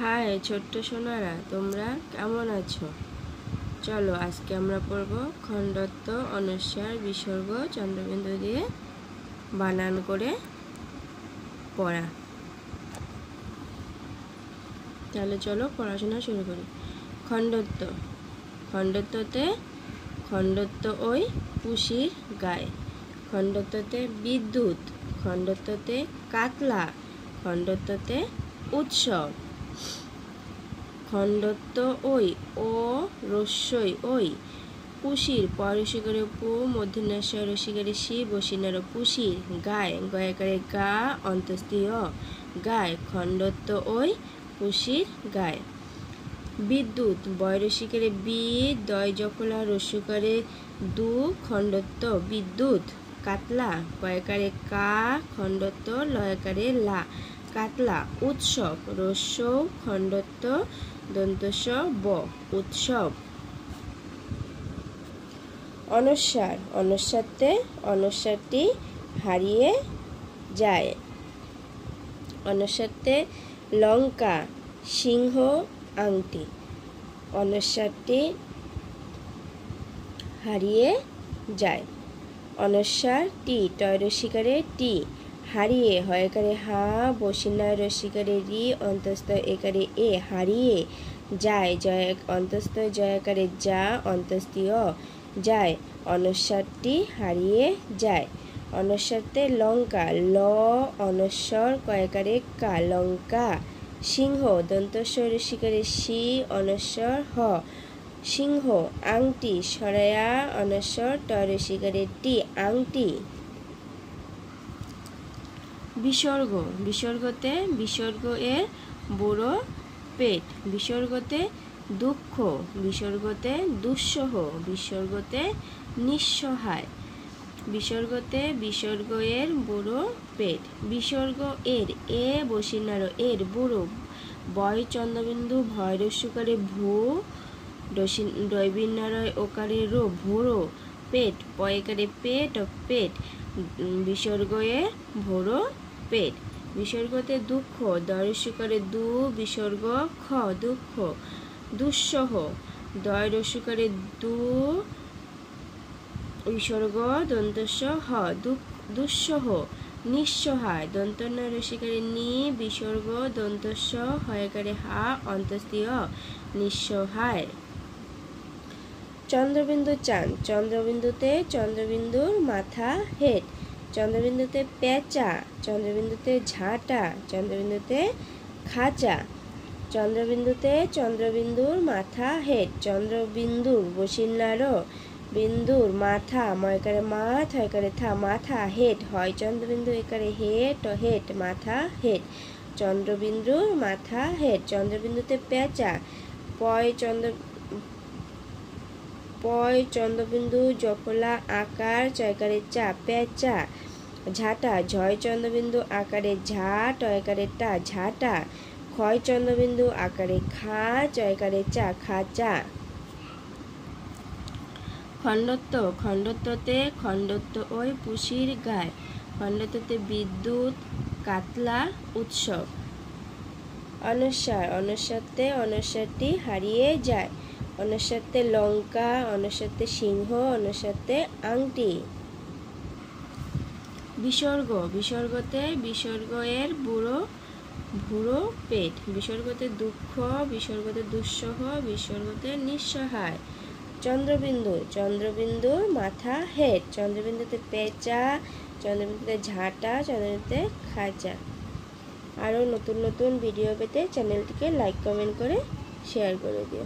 High ছোট্ট সোনারা, তোমরা কেমন আছো? চলো আজকে আমরা পড়ব খণ্ডত্ব, অনুস্বার, বিসর্গ, চন্দ্রবিন্দু দিয়ে বানান করে পড়া। তাহলে চলো পড়াশোনা শুরু করি। খণ্ডত্ব। খণ্ডত্বতে খণ্ডত্ব ওই পুষির গায়ে। খণ্ডত্বতে বিদ্যুৎ। খণ্ডত্বতে কাতলা। খণ্ডত্বতে উৎসব। খণ্ডত্ব ওই ও রস্যই ওই পুষির পরশিকারে পু মধ্যনাস্য রসিকারে শি বসিনার পুষির গায়ে গয়াকারে গা অন্তস্তীয় গায়ে। খণ্ডত্ব ওই পুষির গায়ে। বিদ্যুৎ বয়রসিকারে বি দয় জকলা রস্যকারে দু খণ্ডত্ব বিদ্যুৎ। কাতলা কয়কারে কা খণ্ডত্ব লয়কারে লা কাতলা। উৎসব রস্য খণ্ডত্ব দন্তস্ব ব উৎসব। অনুস্বার। অনুস্বারতে অনুস্বারটি হারিয়ে যায়। অনুস্বারতে লঙ্কা সিংহ আংটি। অনুস্বারটি হারিয়ে যায়। অনুস্বার টি টয় রসিকারে টি হারিয়ে হয়কারে হা বসিনায় রসিকারে রি অন্তস্থ একারে এ হারিয়ে যায় জয় অন্তস্থ জয়াকারে যা অন্তস্থীয় যায়। অনুস্বারটি হারিয়ে যায়। অনুস্বারতে লঙ্কা ল অনস্বর কয়কারে কা লঙ্কা। সিংহ দন্তস্ব রসিকারে শি অনস্বর হ সিংহ। আংটি সরায়া অনস্বর টয় রসিকারে টি আংটি। বিসর্গ। বিসর্গতে বিসর্গ এর বুড়ো পেট। বিসর্গতে দুঃখ। বিসর্গতে দুঃসহ। বিসর্গতে নিঃসহায়। বিসর্গতে বিসর্গ এর বুড়ো পেট। বিসর্গ এর এ বসিনার এর বুড়ো বয় চন্দ্রবিন্দু ভয় রস্যকারে ভূ ডয়বিন্যারয় ওকারে রো ভোরো পেট পয়কারে পেট পেট। বিসর্গ এর ভোরো পেট। বিসর্গতে দুঃখ দয়রস্যকারে দু বিসর্গ খ দুঃখ। দুঃসহ দয় রস্যকারে দু বিসর্গ দন্তস্ব হ দুঃসহ। নিঃসহায় দন্তন্য রসিকারে নি বিসর্গ দন্তস্ব হয়কারে হা অন্তস্তীয় নিঃসহায়। চন্দ্রবিন্দু চাঁদ। চন্দ্রবিন্দুতে চন্দ্রবিন্দুর মাথা হেড। চন্দ্রবিন্দুতে পেঁচা। চন্দ্রবিন্দুতে ঝাঁটা। চন্দ্রবিন্দুতে খাঁচা। চন্দ্রবিন্দুতে চন্দ্রবিন্দুর মাথা হেড। চন্দ্রবিন্দুর বসিন্যার বিন্দুর মাথা ময়কারে মাথ হয়কারে থা মাথা হেড হয় চন্দ্রবিন্দু একারে হেড হেড মাথা হেড। চন্দ্রবিন্দুর মাথা হেড। চন্দ্রবিন্দুতে পেঁচা পয় চন্দ্রবিন্দু জকলা আকার চয়কারে চা পেঁচা। ঝাঁটা ঝয় চন্দ্রবিন্দু আকারে ঝা টয়কারে টা ঝাঁটা। ক্ষয় চন্দ্রবিন্দু আকারে খা চয়কারে চা খাচা। খণ্ডত্ব। খণ্ডত্বতে খণ্ডত্ব ওই পুষির গায়ে। খণ্ডত্বতে বিদ্যুৎ কাতলা উৎসব। অনুস্বার। অনুস্বারতে অনুস্বারটি হারিয়ে যায়। অনুস্বারতে লঙ্কা। অনুস্বারতে সিংহ। অনুস্বারতে আংটি। বিসর্গ। বিসর্গতে বিসর্গ এর ভুরো পেট। বিসর্গতে দুঃখ। বিসর্গতে দুঃসহ। বিসর্গতে নিঃসহায়। চন্দ্রবিন্দু। চন্দ্রবিন্দুর মাথা হেড। চন্দ্রবিন্দুতে পেঁচা। চন্দ্রবিন্দুতে ঝাঁটা। চন্দ্রবিন্দুতে খাঁচা। আরও নতুন নতুন ভিডিও পেতে চ্যানেলটিকে লাইক কমেন্ট করে শেয়ার করে দিও।